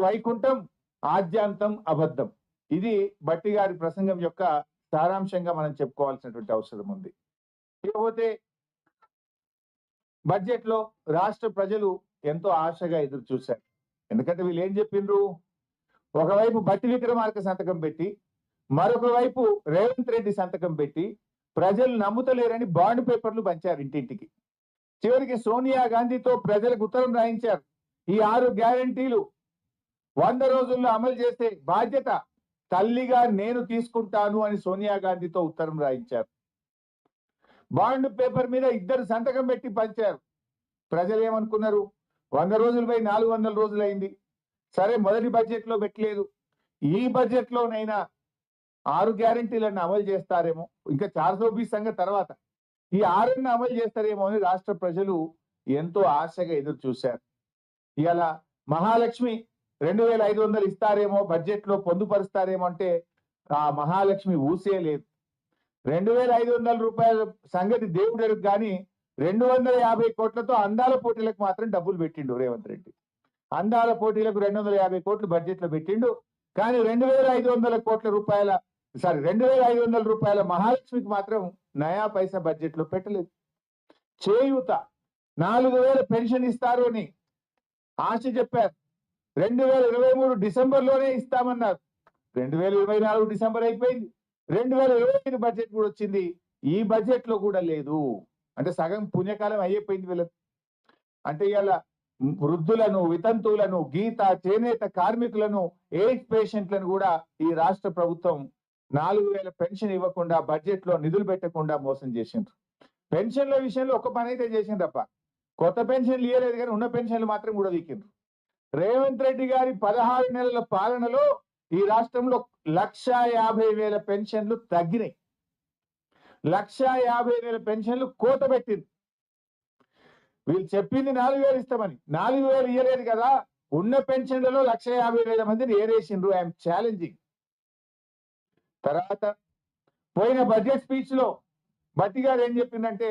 వైకుంఠం ఆద్యాంతం అబద్ధం. ఇది బట్టి గారి ప్రసంగం యొక్క సారాంశంగా మనం చెప్పుకోవాల్సినటువంటి అవసరం ఉంది. ఇకపోతే బడ్జెట్ లో రాష్ట్ర ప్రజలు ఎంతో ఆశగా ఎదురు చూశారు. ఎందుకంటే వీళ్ళు ఏం చెప్పిండ్రు, ఒకవైపు బట్టి విక్రమార్క సంతకం పెట్టి మరొక వైపు రేవంత్ రెడ్డి సంతకం పెట్టి ప్రజలు నమ్ముతలేరని బాండ్ పేపర్లు పంచారు ఇంటింటికి. చివరికి సోనియా గాంధీతో ప్రజలకు ఉత్తరం రాయించారు. ఈ 6 గ్యారంటీలు 100 రోజుల్లో అమలు చేసే బాధ్యత తల్లిగా నేను తీసుకుంటాను అని సోనియా గాంధీతో ఉత్తరం రాయించారు. బాండ్ పేపర్ మీద 2 సంతకం పెట్టి పంచారు. ప్రజలు ఏమనుకున్నారు, 100 రోజులపై 400 రోజులు అయింది, సరే మొదటి బడ్జెట్ లో పెట్టలేదు, ఈ బడ్జెట్ లోనైనా 6 గ్యారంటీలను అమలు చేస్తారేమో, ఇంకా 420 సంగతి తర్వాత, ఈ 6ని అమలు చేస్తారేమో అని రాష్ట్ర ప్రజలు ఎంతో ఆశగా ఎదురు చూశారు. ఇవాళ మహాలక్ష్మి 2500 ఇస్తారేమో, బడ్జెట్ లో పొందుపరుస్తారేమో అంటే ఆ మహాలక్ష్మి ఊసే లేదు. 2500 రూపాయల సంగతి దేవుడు కానీ 250 కోట్లతో అందాల పోటీలకు మాత్రం డబ్బులు పెట్టిండు రేవంత్ రెడ్డి. అందాల పోటీలకు 250 కోట్లు బడ్జెట్ లో పెట్టిండు. కానీ 2500 రూపాయల మహాలక్ష్మికి మాత్రం నయా పైసా బడ్జెట్ లో పెట్టలేదు. చేయూత 4000 పెన్షన్ ఇస్తారు అని ఆశ చెప్పారు. 2023 డిసెంబర్లోనే ఇస్తామన్నారు. 2024 డిసెంబర్ అయిపోయింది. 2025 బడ్జెట్ కూడా వచ్చింది. ఈ బడ్జెట్ లో కూడా లేదు. అంటే సగం పుణ్యకాలం అయిపోయింది వీళ్ళకి. అంటే ఇవాళ వృద్ధులను, వితంతువులను, గీత చేనేత కార్మికులను, ఎయిడ్స్ పేషెంట్లను కూడా ఈ రాష్ట్ర ప్రభుత్వం 4000 పెన్షన్ ఇవ్వకుండా బడ్జెట్ లో నిధులు పెట్టకుండా మోసం చేసిండ్రు. పెన్షన్ల విషయంలో ఒక పని అయితే చేసిండ్రప్ప, కొత్త పెన్షన్లు ఇవ్వలేదు కానీ ఉన్న పెన్షన్లు మాత్రం కూడా వీకిండ్రు. రేవంత్ రెడ్డి గారి 16 నెలల పాలనలో ఈ రాష్ట్రంలో 1,50,000 పెన్షన్లు తగ్గినాయి. 1,50,000 పెన్షన్లు కోత పెట్టింది. వీళ్ళు చెప్పింది 4,000 ఇస్తామని, 4,000 ఇవ్వలేదు కదా. ఉన్న పెన్షన్లలో 1,50,000 మందిని ఏరేసిండ్రు. I'm challenging. తర్వాత పోయిన బడ్జెట్ స్పీచ్ లో బట్టి గారు ఏం చెప్పిందంటే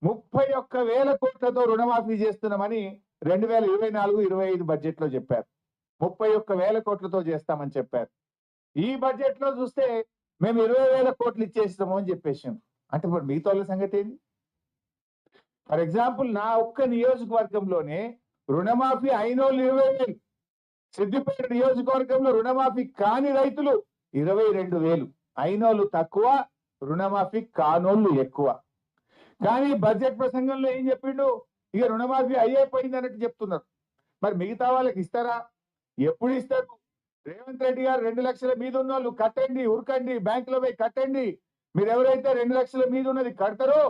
31,000 కోట్లతో రుణమాఫీ చేస్తున్నామని 2024-25 బడ్జెట్ లో చెప్పారు. 31,000 కోట్లతో చేస్తామని చెప్పారు. ఈ బడ్జెట్ లో చూస్తే మేము 20,000 కోట్లు ఇచ్చేస్తాము అని చెప్పేసాం. అంటే ఇప్పుడు మిగతా సంగతి ఏంటి? ఫర్ ఎగ్జాంపుల్ నా ఒక్క నియోజకవర్గంలోనే రుణమాఫీ అయినోళ్ళు 20,000, సిద్దిపేట నియోజకవర్గంలో రుణమాఫీ కాని రైతులు 22,000, అయినోళ్ళు తక్కువ, రుణమాఫీ కానోళ్ళు ఎక్కువ. కానీ బడ్జెట్ ప్రసంగంలో ఏం చెప్పిండు, ఇక రుణమాఫీ అయిపోయింది అన్నట్టు చెప్తున్నారు. మరి మిగతా వాళ్ళకి ఇస్తారా? ఎప్పుడు ఇస్తారు? రేవంత్ రెడ్డి గారు 2 లక్షల మీద ఉన్న వాళ్ళు కట్టండి, ఉరకండి, బ్యాంకులో పోయి కట్టండి, మీరు ఎవరైతే 2 లక్షల మీద ఉన్నది కడతారో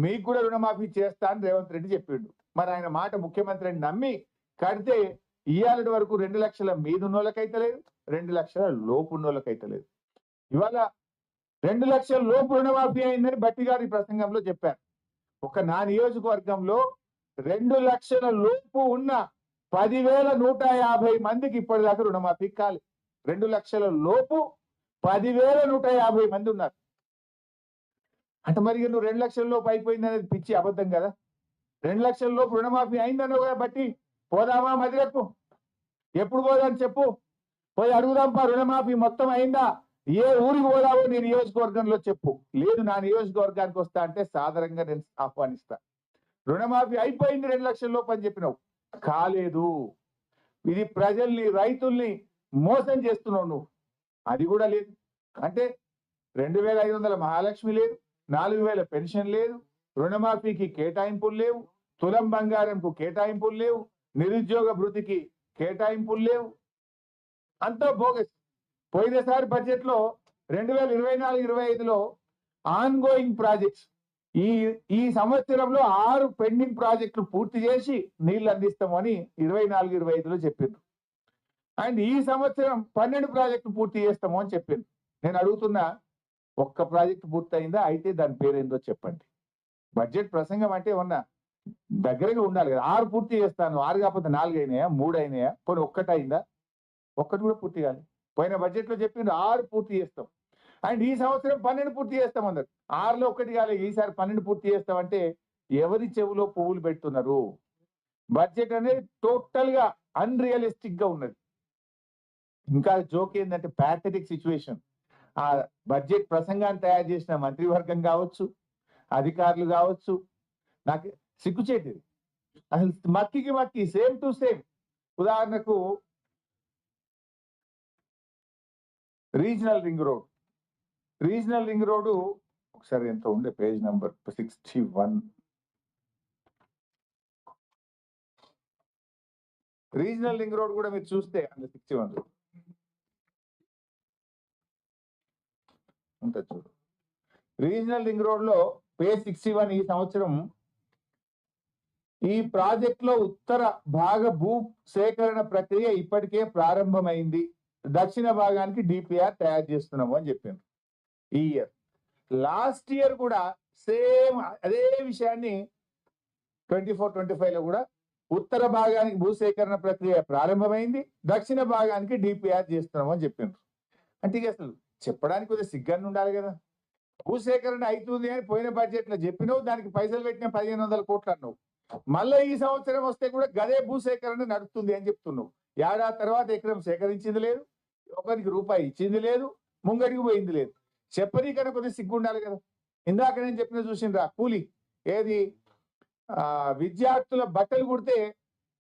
మీకు కూడా రుణమాఫీ చేస్తా అని రేవంత్ రెడ్డి చెప్పిండు. మరి ఆయన మాట ముఖ్యమంత్రిని నమ్మి కడితే ఇవాళ వరకు 2 లక్షల మీద ఉన్న వాళ్ళకైతే లేదు, 2 లక్షల లోపు ఉన్న వాళ్ళకైతే లేదు. ఇవాళ 2 లక్షల లోపు రుణమాఫీ అయిందని బట్టి గారి ప్రసంగంలో చెప్పారు. ఒక నా నియోజకవర్గంలో 2 లక్షల లోపు ఉన్న 10,150 మందికి ఇప్పటిదాకా రుణమాఫీ కాలేదు. 2 లక్షల లోపు 10,150 మంది ఉన్నారు. అంటే మరి నువ్వు 2 లక్షల లోపు అయిపోయింది అనేది పిచ్చి అబద్ధం కదా. 2 లక్షల లోపు రుణమాఫీ అయిందన్న బట్టి పోదామా మదిరకు? ఎప్పుడు పోదాని చెప్పు, పోయి అడుగుదాంపా రుణమాఫీ మొత్తం అయిందా, ఏ ఊరికి పోదామో నీ నియోజకవర్గంలో చెప్పు. లేదు నా నియోజకవర్గానికి వస్తా అంటే సాధారణంగా నేను ఆహ్వానిస్తా. రుణమాఫీ అయిపోయింది 2 లక్షల లోపు అని చెప్పినావు, కాలేదు. ఇది ప్రజల్ని, రైతుల్ని మోసం చేస్తున్నావు నువ్వు. అది కూడా లేదు. అంటే 2,500 మహాలక్ష్మి లేదు, 4,000 పెన్షన్ లేదు, రుణమాఫీకి కేటాయింపులు లేవు, తులం బంగారంకు కేటాయింపులు లేవు, నిరుద్యోగ భృతికి కేటాయింపులు లేవు, అంతా బోగస్. పోయినసారి బడ్జెట్ లో 2024-25లో ఆన్ గోయింగ్ ప్రాజెక్ట్స్ ఈ సంవత్సరంలో 6 పెండింగ్ ప్రాజెక్టులు పూర్తి చేసి నీళ్లు అందిస్తామని 24-25లో చెప్పిండ్రు. అండ్ ఈ సంవత్సరం 12 ప్రాజెక్టులు పూర్తి చేస్తాము అని చెప్పిండ్రు. నేను అడుగుతున్నా, ఒక్క ప్రాజెక్టు పూర్తయిందా? అయితే దాని పేరేందో చెప్పండి. బడ్జెట్ ప్రసంగం అంటే ఏమన్నా దగ్గరగా ఉండాలి కదా. 6 పూర్తి చేస్తాను, 6 కాకపోతే 4 అయినాయా, 3 అయినాయా, పోనీ ఒక్కటి అయిందా? ఒక్కటి కూడా పూర్తి కాదు. పోయిన బడ్జెట్ లో చెప్పిండ్రు 6 పూర్తి చేస్తాం, అండ్ ఈ సంవత్సరం 12 పూర్తి చేస్తాం అన్నారు. 6లో ఒక్కటి కాలేదు, ఈసారి 12 పూర్తి చేస్తామంటే ఎవరి చెవులో పువ్వులు పెడుతున్నారు? బడ్జెట్ అనేది టోటల్ గా అన్రియలిస్టిక్ గా ఉన్నది. ఇంకా జోక్ ఏంటంటే ప్యాథెటిక్ సిచ్యువేషన్. ఆ బడ్జెట్ ప్రసంగాన్ని తయారు చేసిన మంత్రివర్గం కావచ్చు, అధికారులు కావచ్చు, నాకు సిగ్గుచేటిది. అసలు మక్కికి మక్కి సేమ్ టు సేమ్. ఉదాహరణకు regional ring road. Regional ring road ఒకసారి ఎంత ఉండే page number 61. Regional ring road కూడా మీరు చూస్తే అందులో 61 ఉంటుంది చూడు. రీజనల్ రింగ్ రోడ్ లో పేజ్ 61 ఈ సంవత్సరం ఈ ప్రాజెక్ట్ లో ఉత్తర భాగ భూ సేకరణ ప్రక్రియ ఇప్పటికే ప్రారంభమైంది. దక్షిణ భాగానికి డిపిఆర్ తయారు చేస్తున్నాము అని చెప్పింది. ఈ ఇయర్ లాస్ట్ ఇయర్ కూడా సేమ్ అదే విషయాన్ని 24-25 లో కూడా ఉత్తర భాగానికి భూసేకరణ ప్రక్రియ ప్రారంభమైంది, దక్షిణ భాగానికి డిపిఆర్ చేస్తున్నాము అని చెప్పిండ్రు. అంటే ఇక అసలు చెప్పడానికి కొద్దిగా సిగ్గాన్ని ఉండాలి కదా. భూసేకరణ అవుతుంది అని పోయిన బడ్జెట్ లో చెప్పినావు, దానికి పైసలు పెట్టిన 1500 కోట్లు అన్నావు. మళ్ళీ ఈ సంవత్సరం వస్తే కూడా గదే భూసేకరణ నడుస్తుంది అని చెప్తున్నావు. ఏడాది తర్వాత ఎకరం సేకరించింది లేదు, ఒకరికి రూపాయి ఇచ్చింది లేదు, ముంగడికి పోయింది లేదు. చెప్పనీకన్నా కొద్దిగా సిగ్గు ఉండాలి కదా. ఇందాక నేను చెప్పిన చూసిండ్రా కూలి ఏది విద్యార్థుల బట్టలు కుడితే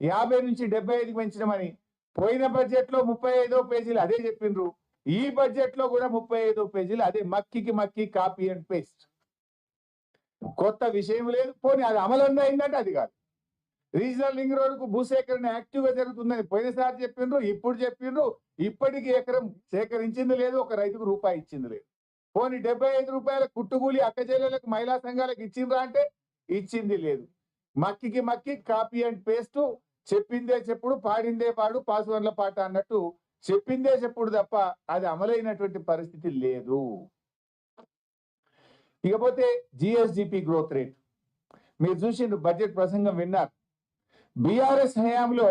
50 నుంచి 75 పెంచడమని పోయిన బడ్జెట్ లో 35వ పేజీలు అదే చెప్పిండ్రు. ఈ బడ్జెట్ లో కూడా 35వ పేజీలు అదే మక్కికి మక్కి కాపీ అండ్ పేస్ట్. కొత్త విషయం లేదు. పోనీ అది అమలు అయిందంటే అది కాదు. రీజనల్ రింగ్ రోడ్ కు భూసేకరణ యాక్టివ్ గా జరుగుతుందని పోయినసారి చెప్పిండ్రు, ఇప్పుడు చెప్పిండ్రు. ఇప్పటికీ ఎకరం సేకరించింది లేదు, ఒక రైతుకు రూపాయి ఇచ్చింది లేదు. పోనీ 75 రూపాయల కుట్టుకూలి అక్కచెల్లెలకు మహిళా సంఘాలకు ఇచ్చిండ్రా అంటే ఇచ్చింది లేదు. మక్కికి మక్కి కాపీ అండ్ పేస్ట్. చెప్పిందే చెప్పుడు, పాడిందే పాడు, పాసువర్ల పాట అన్నట్టు చెప్పిందే చెప్పుడు తప్ప అది అమలైనటువంటి పరిస్థితి లేదు. ఇకపోతే జిఎస్డిపి గ్రోత్ రేట్ మీరు చూసిండ్రు, బడ్జెట్ ప్రసంగం విన్నారు. బీఆర్ఎస్ హయాంలో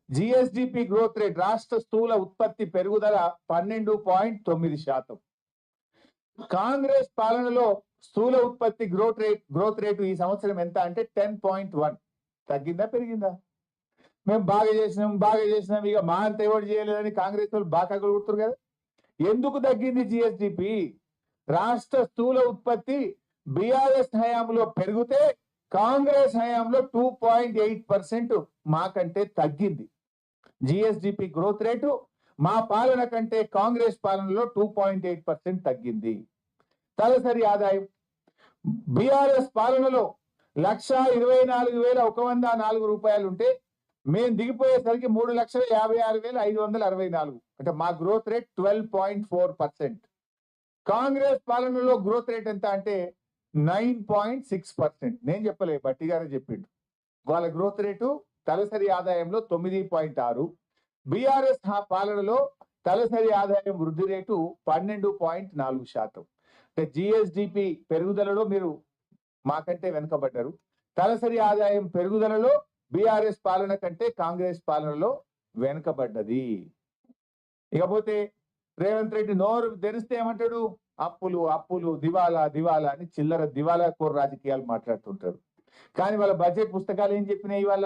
జిఎస్డిపి గ్రోత్ రేట్ రాష్ట్ర స్థూల ఉత్పత్తి పెరుగుదల 12.9%. కాంగ్రెస్ పాలనలో స్థూల ఉత్పత్తి గ్రోత్ రేటు ఈ సంవత్సరం ఎంత అంటే 10.1. తగ్గిందా పెరిగిందా? మేము బాగా చేసినాం ఇక మా అంత ఎవరు చేయలేదని కాంగ్రెస్ వాళ్ళు బాగా కొడుతున్నారు కదా. ఎందుకు తగ్గింది జిఎస్డిపి? రాష్ట్ర స్థూల ఉత్పత్తి బీఆర్ఎస్ హయాంలో పెరిగితే కాంగ్రెస్ హయాంలో 2.8% మాకంటే తగ్గింది. జిఎస్డిపి గ్రోత్ రేటు మా పాలన కంటే కాంగ్రెస్ పాలనలో 2.8% తగ్గింది. తలసరి ఆదాయం బీఆర్ఎస్ పాలనలో 1,24,104 రూపాయలు ఉంటే మేము దిగిపోయేసరికి 3,56,564. అంటే మా గ్రోత్ రేట్ 12.4%. కాంగ్రెస్ పాలనలో గ్రోత్ రేట్ ఎంత అంటే 9.6%. నేను చెప్పలే, బట్టి గారే చెప్పిండు. వాళ్ళ గ్రోత్ రేటు తలసరి ఆదాయంలో 9.6. బీఆర్ఎస్ పాలనలో తలసరి ఆదాయం వృద్ధి రేటు 12.4%. అంటే జిఎస్డిపి పెరుగుదలలో మీరు మాకంటే వెనుకబడ్డారు. తలసరి ఆదాయం పెరుగుదలలో బీఆర్ఎస్ పాలన కంటే కాంగ్రెస్ పాలనలో వెనుకబడ్డది. ఇకపోతే రేవంత్ రెడ్డి నోరు తెరిస్తే ఏమంటాడు? అప్పులు అప్పులు, దివాలా దివాలా అని చిల్లర దివాలా కోర రాజకీయాలు మాట్లాడుతుంటారు. కానీ వాళ్ళ బడ్జెట్ పుస్తకాలు ఏం చెప్పినాయి? ఇవాళ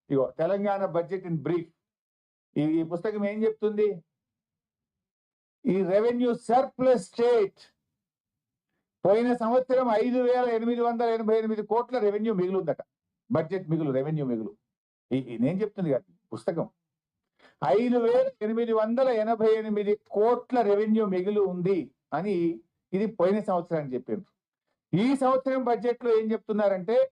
ఇగో తెలంగాణ బడ్జెట్ ఇన్ బ్రీఫ్ ఈ పుస్తకం ఏం చెప్తుంది? ఈ రెవెన్యూ సర్ప్లస్ స్టేట్ పోయిన సంవత్సరం 5,888 కోట్ల రెవెన్యూ మిగులుందట. బడ్జెట్ మిగులు, రెవెన్యూ మిగులు. నేను చెప్తుంది కాదు పుస్తకం. 5,888 కోట్ల రెవెన్యూ మిగులు ఉంది అని ఇది పోయిన సంవత్సరాన్ని చెప్పారు. ఈ సంవత్సరం బడ్జెట్ లో ఏం చెప్తున్నారంటే